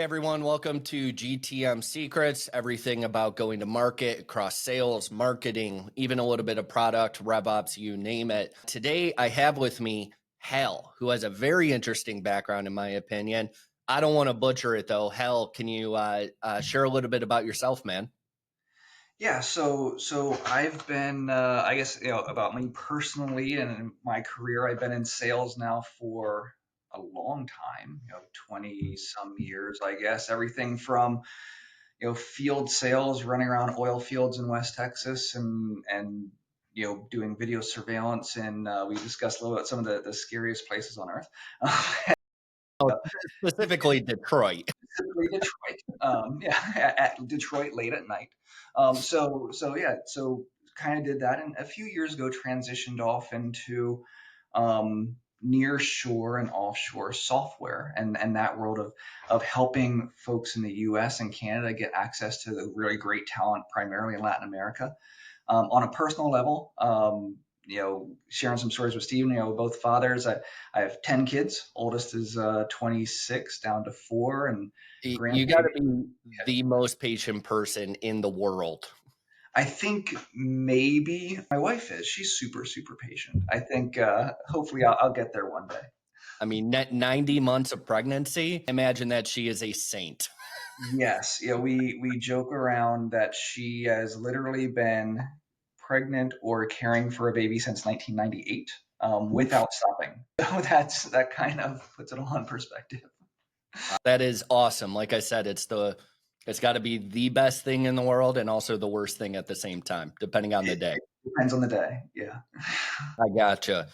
everyone. Welcome to GTM Secrets, everything about going to market across sales, marketing, even a little bit of product, rev ops, you name it. Today, I have with me Hal, who has a very interesting background, in my opinion. I don't want to butcher it, though. Hal, can you share a little bit about yourself, man? Yeah, so I've been, I guess, about me personally and in my career, I've been in sales now for a long time, 20 some years, I guess. Everything from, field sales, running around oil fields in West Texas and doing video surveillance. And we discussed a little bit some of the scariest places on earth. Oh, specifically Detroit. Specifically Detroit. At Detroit late at night. So kind of did that, and a few years ago transitioned off into near shore and offshore software and that world of helping folks in the U.S. and Canada get access to the really great talent, primarily in Latin America. On a personal level, sharing some stories with Stephen, both fathers. I have 10 kids. Oldest is 26, down to 4, and You got to grandbaby. be the most patient person in the world. I think maybe my wife is. She's super, super patient. I think hopefully I'll get there one day. I mean, 90 months of pregnancy, imagine that she is a saint. Yes, we joke around that she has literally been pregnant or caring for a baby since 1998 without stopping. So that kind of puts it all in perspective. That is awesome. Like I said, it's got to be the best thing in the world and also the worst thing at the same time, depending on the day. It depends on the day. Yeah. I gotcha.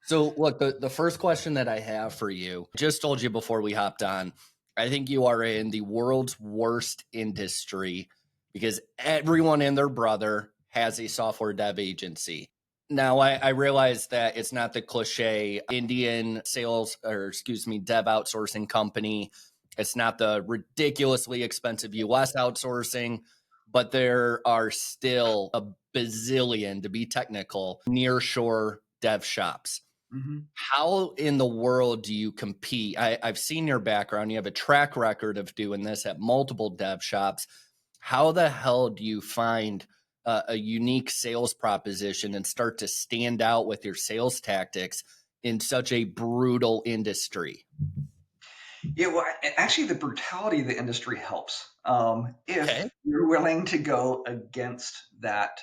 So look, the first question that I have for you, just told you before we hopped on, I think you are in the world's worst industry because everyone and their brother has a software dev agency. Now, I realize that it's not the cliche Indian sales or, dev outsourcing company. It's not the ridiculously expensive US outsourcing, but there are still a bazillion, to be technical, nearshore dev shops. hmm How in the world do you compete? I've seen your background. You have a track record of doing this at multiple dev shops. How the hell do you find a unique sales proposition and start to stand out with your sales tactics in such a brutal industry? Yeah, well, actually, the brutality of the industry helps if Okay. you're willing to go against that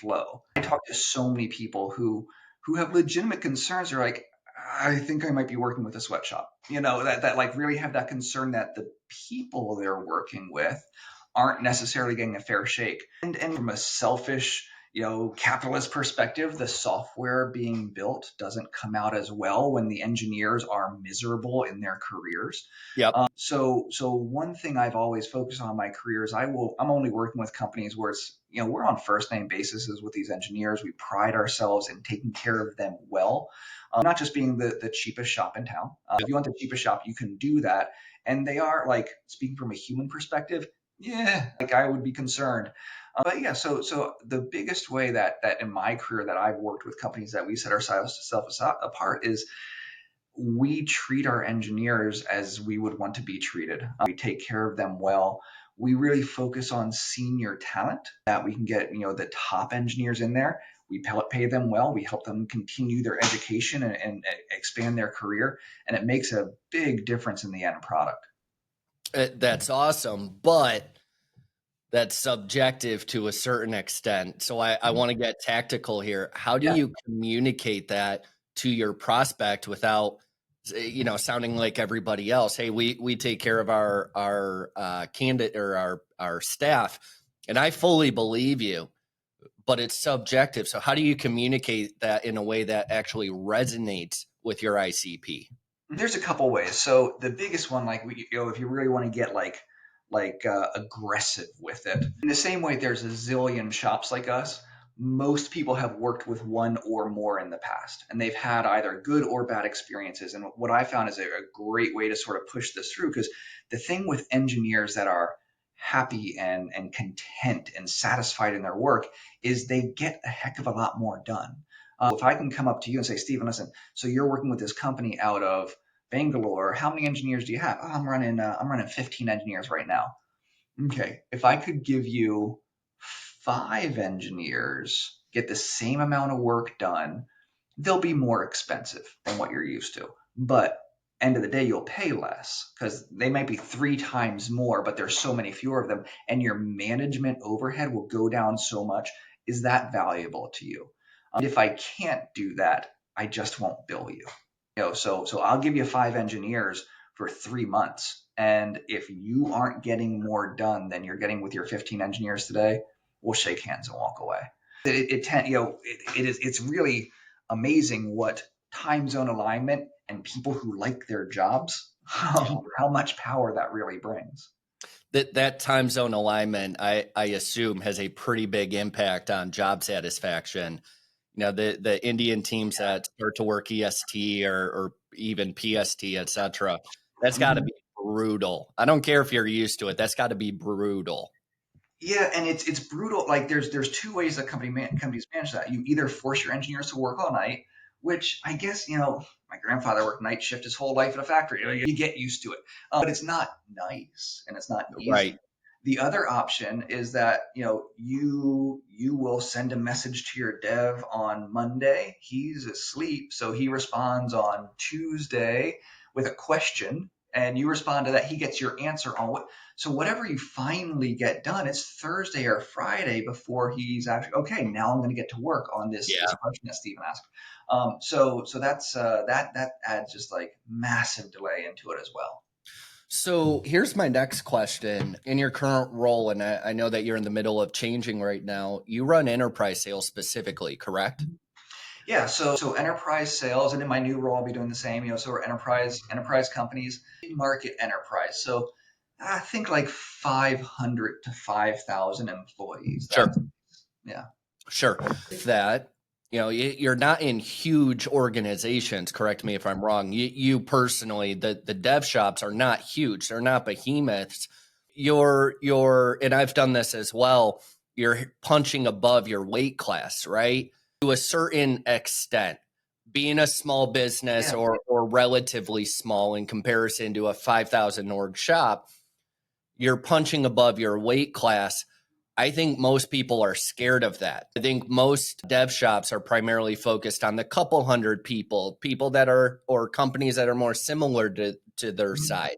flow. I talk to so many people who have legitimate concerns. They're like, I think I might be working with a sweatshop. That like really have that concern that the people they're working with aren't necessarily getting a fair shake. And from a selfish capitalist perspective, the software being built doesn't come out as well when the engineers are miserable in their careers. Yep. So one thing I've always focused on in my career is I'm only working with companies where it's, we're on first name basis with these engineers. We pride ourselves in taking care of them well, not just being the cheapest shop in town. If you want the cheapest shop, you can do that. And they are, like, speaking from a human perspective, yeah, like I would be concerned. But yeah, so the biggest way that in my career that I've worked with companies that we set ourselves apart is we treat our engineers as we would want to be treated. We take care of them well. We really focus on senior talent that we can get, the top engineers in there. We pay them well. We help them continue their education and expand their career. And it makes a big difference in the end product. That's awesome. But that's subjective to a certain extent. So I want to get tactical here. How do Yeah. you communicate that to your prospect without, sounding like everybody else? Hey, we take care of our candidate or our staff, and I fully believe you, but it's subjective. So how do you communicate that in a way that actually resonates with your ICP? There's a couple ways. So the biggest one, like if you really want to get aggressive with it, in the same way, there's a zillion shops like us. Most people have worked with one or more in the past, and they've had either good or bad experiences. And what I found is a great way to sort of push this through, because the thing with engineers that are happy and content and satisfied in their work is they get a heck of a lot more done. If I can come up to you and say, Stephen, listen, so you're working with this company out of Bangalore, how many engineers do you have? Oh, I'm running 15 engineers right now. Okay, if I could give you 5 engineers, get the same amount of work done, they'll be more expensive than what you're used to. But end of the day, you'll pay less because they might be 3 times more, but there's so many fewer of them, and your management overhead will go down so much. Is that valuable to you? If I can't do that, I just won't bill you. So I'll give you 5 engineers for 3 months. And if you aren't getting more done than you're getting with your 15 engineers today, we'll shake hands and walk away. It's really amazing what time zone alignment and people who like their jobs, how much power that really brings. That time zone alignment, I assume, has a pretty big impact on job satisfaction. The Indian teams that start to work EST or even PST, etc. That's got to be brutal. I don't care if you're used to it. That's got to be brutal. Yeah, and it's brutal. Like there's 2 ways that companies manage that. You either force your engineers to work all night, which I guess my grandfather worked night shift his whole life in a factory. You get used to it, but it's not nice and it's not easy. Right. The other option is that you will send a message to your dev on Monday. He's asleep, so he responds on Tuesday with a question, and you respond to that. He gets your answer on what. So whatever you finally get done, it's Thursday or Friday before he's actually okay. Now I'm going to get to work on this question that Stephen asked. So that's that adds just like massive delay into it as well. So here's my next question. In your current role, and I know that you're in the middle of changing right now, you run enterprise sales specifically, correct? Yeah, so enterprise sales, and in my new role, I'll be doing the same. So we're enterprise companies, market enterprise. So I think like 500 to 5,000 employees. Sure. Yeah. Sure. That, you're not in huge organizations. Correct me if I'm wrong. You personally, the dev shops are not huge. They're not behemoths. And I've done this as well. You're punching above your weight class, right? To a certain extent. Being a small business or relatively small in comparison to a 5,000 org shop, you're punching above your weight class. I think most people are scared of that. I think most dev shops are primarily focused on the couple hundred people that are, or companies that are more similar to their size.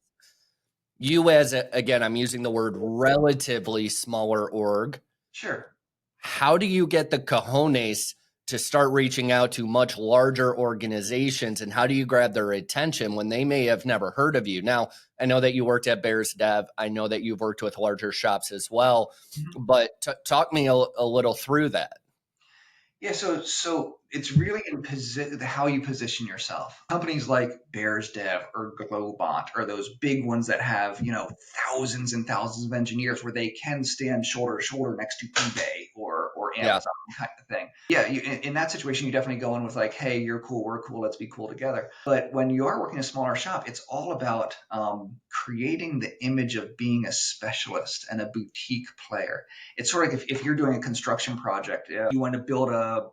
You again, I'm using the word relatively smaller org. Sure. How do you get the cojones to start reaching out to much larger organizations, and how do you grab their attention when they may have never heard of you? Now, I know that you worked at Bears Dev. I know that you've worked with larger shops as well, but talk me a little through that. Yeah, so it's really in how you position yourself. Companies like Bears Dev or Globant are those big ones that have thousands and thousands of engineers where they can stand shoulder to shoulder next to eBay or Amazon kind of thing. Yeah, in that situation, you definitely go in with like, hey, you're cool, we're cool, let's be cool together. But when you are working in a smaller shop, it's all about creating the image of being a specialist and a boutique player. It's sort of like if you're doing a construction project, you want to build a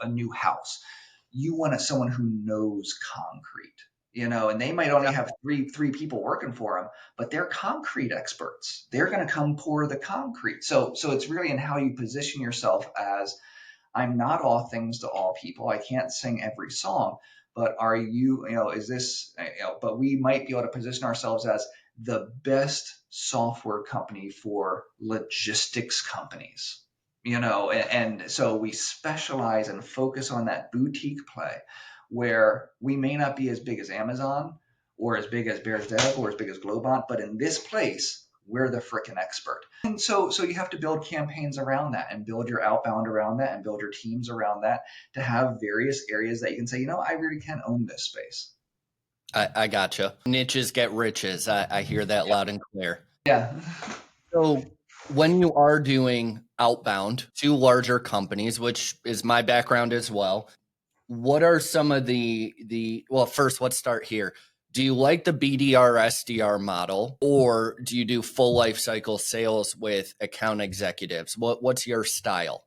new house, you want someone who knows concrete, and they might only have three people working for them, but they're concrete experts. They're going to come pour the concrete. So it's really in how you position yourself as, I'm not all things to all people. I can't sing every song, but are you, is this, but we might be able to position ourselves as the best software company for logistics companies, and so we specialize and focus on that boutique play where we may not be as big as Amazon or as big as Bears Dev or as big as Globant, but in this place, we're the frickin' expert. And so you have to build campaigns around that and build your outbound around that and build your teams around that to have various areas that you can say, I really can own this space. I gotcha. Niches get riches. I hear that loud and clear. Yeah. So when you are doing outbound to larger companies, which is my background as well, what are some of well, first, let's start here. Do you like the BDR SDR model, or do you do full life cycle sales with account executives? What's your style?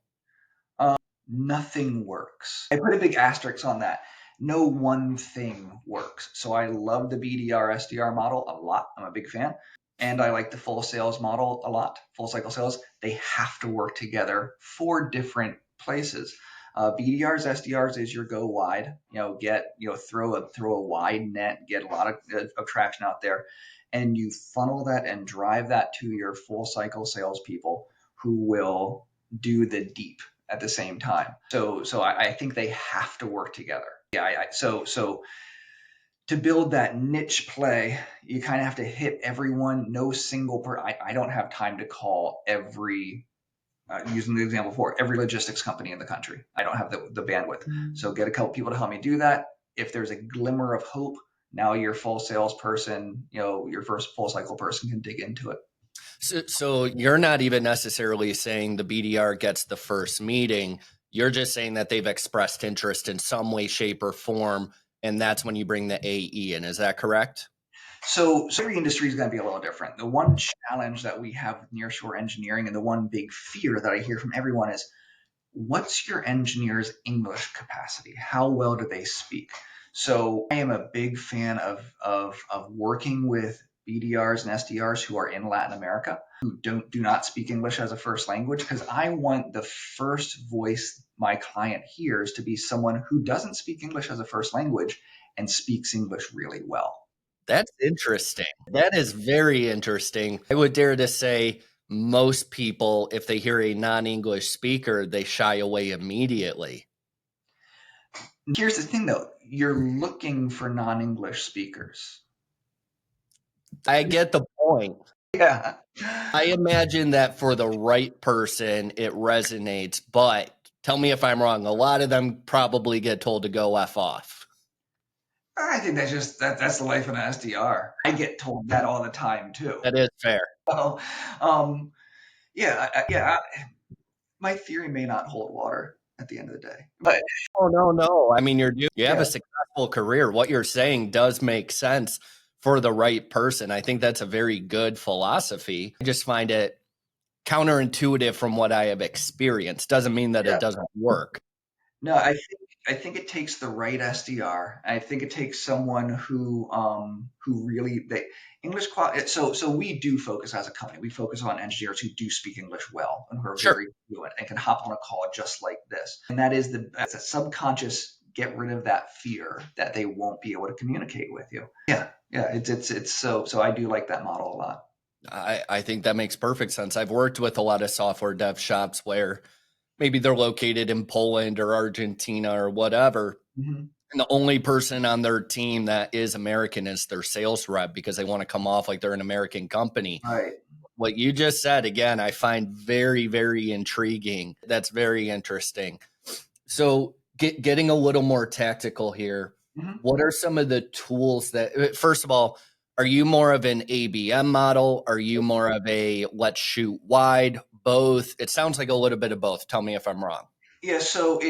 Nothing works. I put a big asterisk on that. no one thing works. So I love the BDR SDR model a lot. I'm a big fan. And I like the full sales model a lot. Full cycle sales, they have to work together for different places. BDRs, SDRs is your go wide. Throw a wide net, get a lot of traction out there, and you funnel that and drive that to your full cycle salespeople who will do the deep at the same time. So I think they have to work together. So to build that niche play, you kind of have to hit everyone. No single I don't have time to call every, using the example before, every logistics company in the country. I don't have the bandwidth. So get a couple people to help me do that. If there's a glimmer of hope, now your full salesperson, your first full cycle person can dig into it. So you're not even necessarily saying the BDR gets the first meeting. You're just saying that they've expressed interest in some way, shape, or form, and that's when you bring the AE in. Is that correct? So every industry is going to be a little different. The one challenge that we have with nearshore engineering, and the one big fear that I hear from everyone is, what's your engineer's English capacity? How well do they speak? So I am a big fan of working with BDRs and SDRs who are in Latin America, who do not speak English as a first language, because I want the first voice my client hears to be someone who doesn't speak English as a first language and speaks English really well. That's interesting. That is very interesting. I would dare to say most people, if they hear a non-English speaker, they shy away immediately. Here's the thing, though. You're looking for non-English speakers. I get the point. Yeah. I imagine that for the right person, it resonates, but tell me if I'm wrong. A lot of them probably get told to go F off. I think that's the life of an SDR. I get told that all the time too. That is fair. So, my theory may not hold water at the end of the day, but no. I mean, you have a successful career. What you're saying does make sense for the right person. I think that's a very good philosophy. I just find it counterintuitive from what I have experienced. Doesn't mean that it doesn't work. No, I think it takes the right SDR. I think it takes someone who really English quality. So we do focus as a company. We focus on engineers who do speak English well and who are very fluent and can hop on a call just like this. And that's a subconscious, get rid of that fear that they won't be able to communicate with you. Yeah. It's so I do like that model a lot. I think that makes perfect sense. I've worked with a lot of software dev shops where maybe they're located in Poland or Argentina or whatever. Mm-hmm. And the only person on their team that is American is their sales rep, because they want to come off like they're an American company. Right. What you just said, again, I find very, very intriguing. That's very interesting. So getting a little more tactical here, mm-hmm. What are some of the tools that, first of all, are you more of an ABM model? Are you more of a let's shoot wide? Both? It sounds like a little bit of both. Tell me if I'm wrong. Yeah, so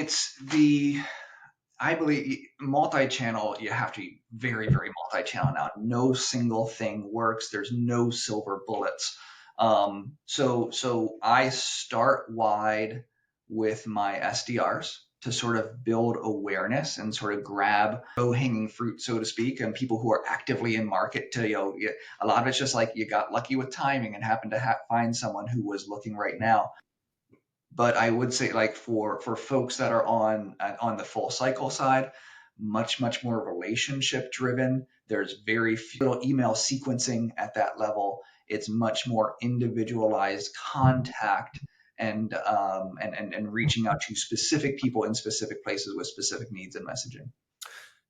I believe multi-channel, you have to be very, very multi-channel now. No single thing works. There's no silver bullets. So I start wide with my SDRs to sort of build awareness and sort of grab low-hanging fruit, so to speak, and people who are actively in market to, a lot of it's just like you got lucky with timing and happened to find someone who was looking right now. But I would say, like, for folks that are on the full cycle side, much more relationship driven. There's very few email sequencing at that level. It's much more individualized contact and reaching out to specific people in specific places with specific needs and messaging.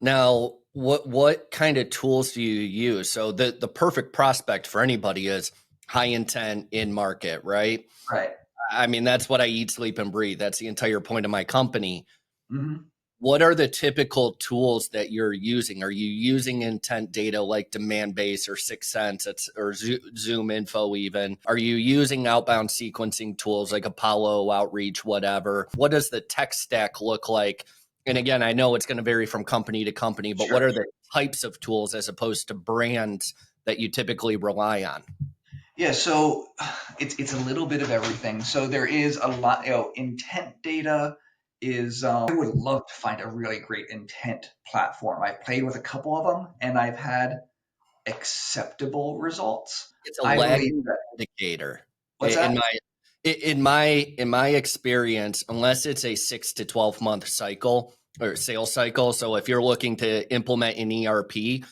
Now, what kind of tools do you use? So the perfect prospect for anybody is high intent in market, right? Right. I mean, that's what I eat, sleep, and breathe. That's the entire point of my company. Mm-hmm. What are the typical tools that you're using? Are you using intent data like Demandbase or 6 Sense or Zoom Info even? Are you using outbound sequencing tools like Apollo, Outreach, whatever? What does the tech stack look like? And again, I know it's going to vary from company to company, but What are the types of tools as opposed to brands that you typically rely on? Yeah, so it's a little bit of everything. So there is a lot, intent data is I would love to find a really great intent platform. I've played with a couple of them and I've had acceptable results. It's a I believe lagging that. indicator. What's In that? my experience, unless it's a 6 to 12 month cycle or sales cycle. So if you're looking to implement an ERP,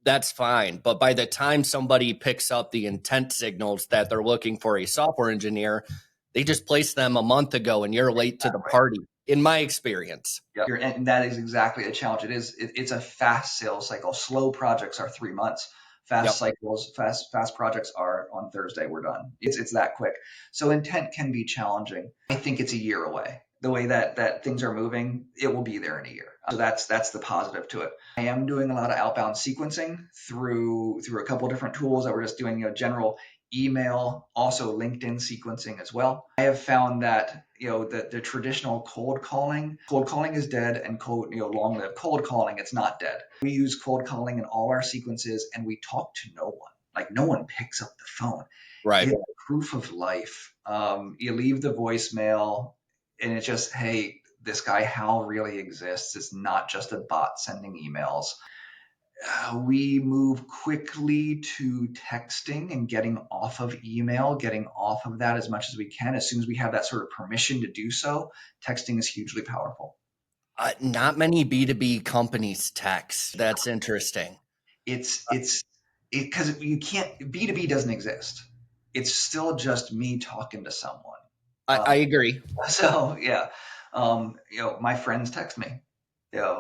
that's fine. But by the time somebody picks up the intent signals that they're looking for a software engineer, they just placed them a month ago and you're late to the party, in my experience. Yeah, and that is exactly the challenge. It's a fast sales cycle. Slow projects are 3 months. Fast cycles, fast projects are on Thursday, we're done. It's that quick. So intent can be challenging. I think it's a year away. The way that things are moving, it will be there in a year. So that's the positive to it. I am doing a lot of outbound sequencing through a couple of different tools that we're just doing, general email, also LinkedIn sequencing as well. I have found that the traditional cold calling is dead, and long-lived cold calling, it's not dead. We use cold calling in all our sequences and we talk to no one. Like, no one picks up the phone. Right. It's proof of life. You leave the voicemail and it's just, hey, this guy Hal really exists. It's not just a bot sending emails. We move quickly to texting and getting off of email, getting off of that as much as we can. As soon as we have that sort of permission to do so, texting is hugely powerful. Not many B2B companies text. That's interesting. It's because you can't, B2B doesn't exist. It's still just me talking to someone. I agree. So yeah, my friends text me,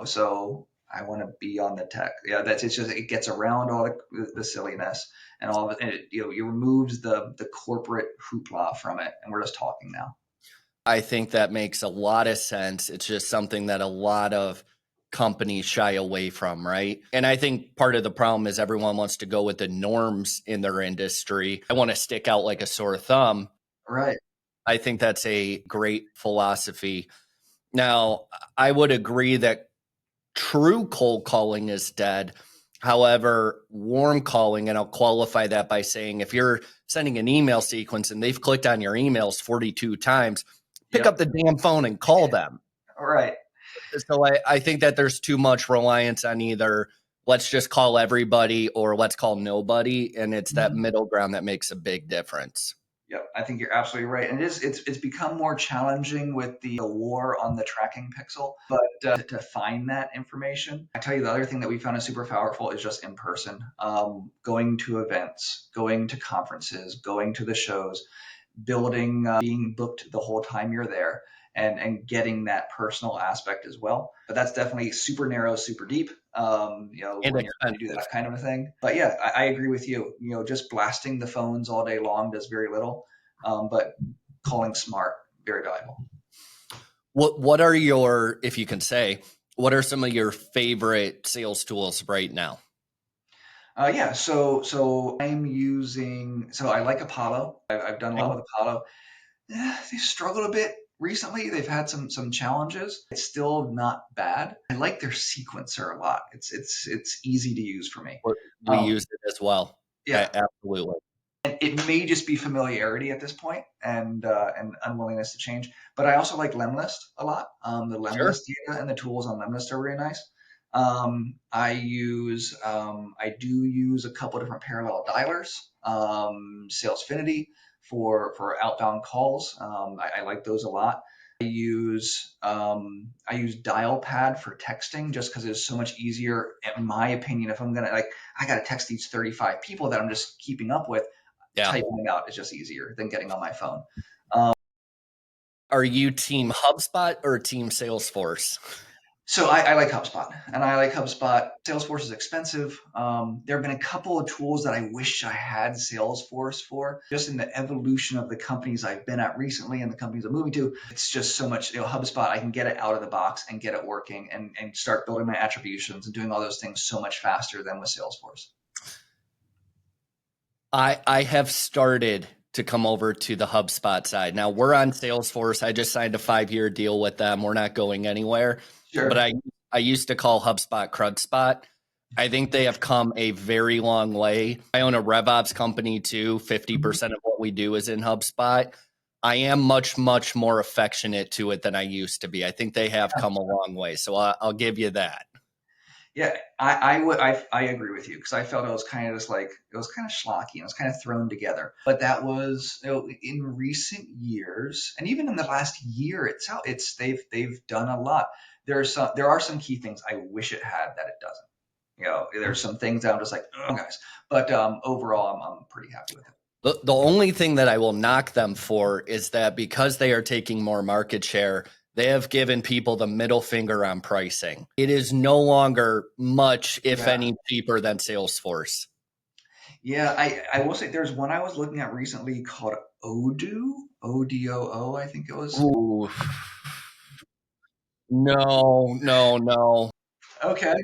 so I want to be on the tech. Yeah, it gets around all the silliness and all of it. And it removes the corporate hoopla from it, and we're just talking now. I think that makes a lot of sense. It's just something that a lot of companies shy away from, right? And I think part of the problem is everyone wants to go with the norms in their industry. I want to stick out like a sore thumb. Right. I think that's a great philosophy. Now, I would agree that true cold calling is dead. However, warm calling, and I'll qualify that by saying if you're sending an email sequence and they've clicked on your emails 42 times, pick up the damn phone and call them. All right. So I think that there's too much reliance on either let's just call everybody or let's call nobody. And it's that middle ground that makes a big difference. Yep, I think you're absolutely right. And it's become more challenging with the war on the tracking pixel, but to find that information. I tell you, the other thing that we found is super powerful is just in person, going to events, going to conferences, going to the shows, building, being booked the whole time you're there, and getting that personal aspect as well. But that's definitely super narrow, super deep. When you're going to do that kind of a thing. But yeah, I agree with you. Just blasting the phones all day long does very little. But calling smart, very valuable. What are your, if you can say, what are some of your favorite sales tools right now? Yeah, so I'm using, so I like Apollo. I've done a lot with Apollo. They struggled a bit recently. They've had some challenges. It's still not bad. I like their sequencer a lot. It's easy to use for me. We use it as well. Yeah, absolutely. And it may just be familiarity at this point and unwillingness to change. But I also like Lemlist a lot. The Lemlist data and the tools on Lemlist are really nice. I do use a couple different parallel dialers, Salesfinity for outbound calls. I like those a lot. I use Dialpad for texting just because it's so much easier, in my opinion. If I'm gonna I gotta text these 35 people that I'm just keeping up with. Typing it out is just easier than getting on my phone. Are you team HubSpot or team Salesforce? So I like HubSpot, and I like HubSpot. Salesforce is expensive. There have been a couple of tools that I wish I had Salesforce for. Just in the evolution of the companies I've been at recently and the companies I'm moving to, it's just so much. HubSpot, I can get it out of the box and get it working and start building my attributions and doing all those things so much faster than with Salesforce. I have started to come over to the HubSpot side. Now we're on Salesforce. I just signed a 5-year deal with them. We're not going anywhere. Sure. But I used to call HubSpot CrudSpot. I think they have come a very long way. I own a RevOps company too. 50% of what we do is in HubSpot. I am much, much more affectionate to it than I used to be. I think they have come a long way. So I'll give you that. Yeah, I agree with you because I felt it was kind of just like it was kind of schlocky and it was kind of thrown together. But that was in recent years, and even in the last year itself, they've done a lot. There are some key things I wish it had that it doesn't. There's some things that I'm just like, oh guys. But overall, I'm pretty happy with it. The only thing that I will knock them for is that because they are taking more market share, they have given people the middle finger on pricing. It is no longer much, if any, cheaper than Salesforce. Yeah, I will say there's one I was looking at recently called Odoo, Odoo, I think it was. Ooh. No. Okay.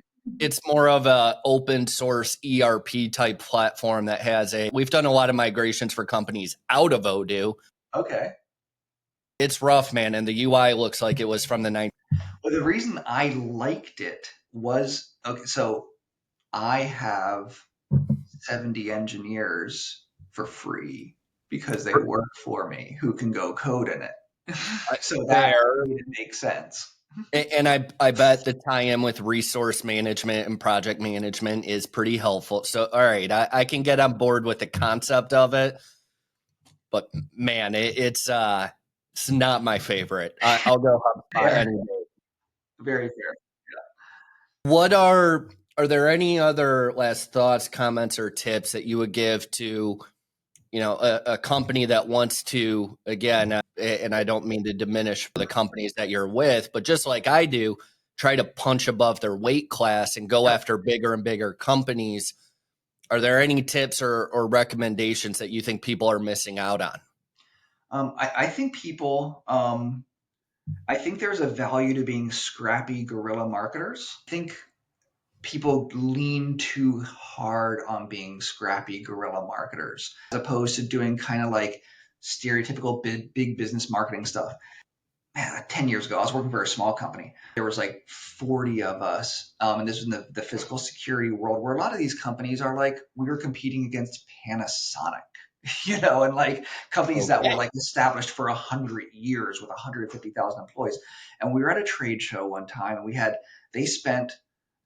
It's more of a open source ERP type platform that we've done a lot of migrations for companies out of Odoo. Okay. It's rough, man. And the UI looks like it was from the 90s. Well, the reason I liked it was, okay, so I have 70 engineers for free because they work for me who can go code in it. So that made it make sense. And I bet the tie-in with resource management and project management is pretty helpful. So, all right, I can get on board with the concept of it, but man, it's not my favorite. I'll go anyway. Very fair. What are there any other last thoughts, comments, or tips that you would give to, a company that wants to, again, and I don't mean to diminish the companies that you're with, but just like I do, try to punch above their weight class and go after bigger and bigger companies? Are there any tips or recommendations that you think people are missing out on? I think people, I think there's a value to being scrappy guerrilla marketers. I think people lean too hard on being scrappy guerrilla marketers as opposed to doing kind of like stereotypical big business marketing stuff. Man, 10 years ago, I was working for a small company. There was like 40 of us. And this was in the physical security world where a lot of these companies are like, we were competing against Panasonic, and like companies that were like established for 100 years with 150,000 employees. And we were at a trade show one time and we spent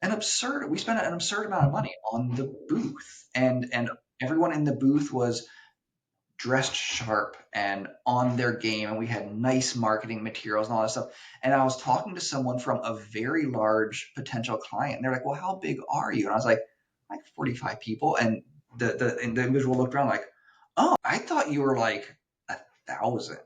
an absurd amount of money on the booth. And everyone in the booth was dressed sharp and on their game, and we had nice marketing materials and all that stuff. And I was talking to someone from a very large potential client, and they're like, well, how big are you? And I was like 45 people. And the individual looked around like, oh, I thought you were like 1,000.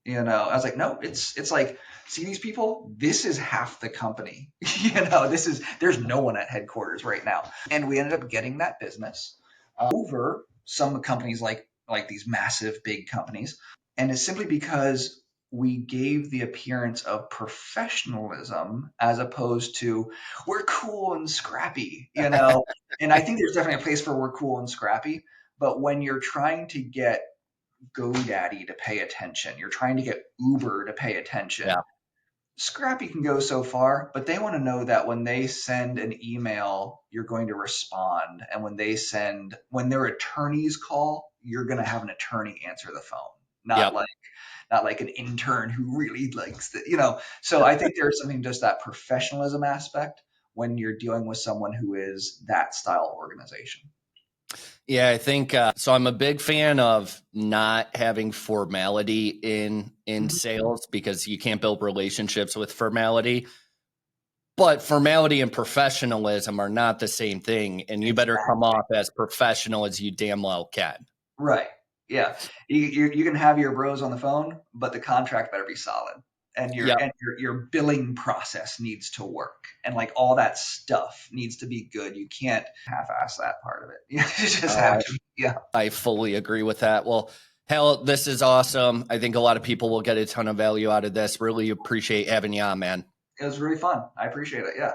I was like, no, it's like, see these people? This is half the company. There's no one at headquarters right now. And we ended up getting that business over some companies like these massive big companies. And it's simply because we gave the appearance of professionalism as opposed to we're cool and scrappy, And I think there's definitely a place for we're cool and scrappy. But when you're trying to get GoDaddy to pay attention, you're trying to get Uber to pay attention. Yeah. Scrappy can go so far, but they want to know that when they send an email, you're going to respond. And when their attorneys call, you're going to have an attorney answer the phone, not like an intern who really likes it, So I think there's something just that professionalism aspect when you're dealing with someone who is that style organization. Yeah, I think so. I'm a big fan of not having formality in sales because you can't build relationships with formality. But formality and professionalism are not the same thing, and you better come off as professional as you damn well can. Right. Yeah. You can have your bros on the phone, but the contract better be solid. And your billing process needs to work, and like all that stuff needs to be good. You can't half-ass that part of it. You just have to. Yeah, I fully agree with that. Well, Hal, this is awesome. I think a lot of people will get a ton of value out of this. Really appreciate having you on, man. It was really fun. I appreciate it. Yeah.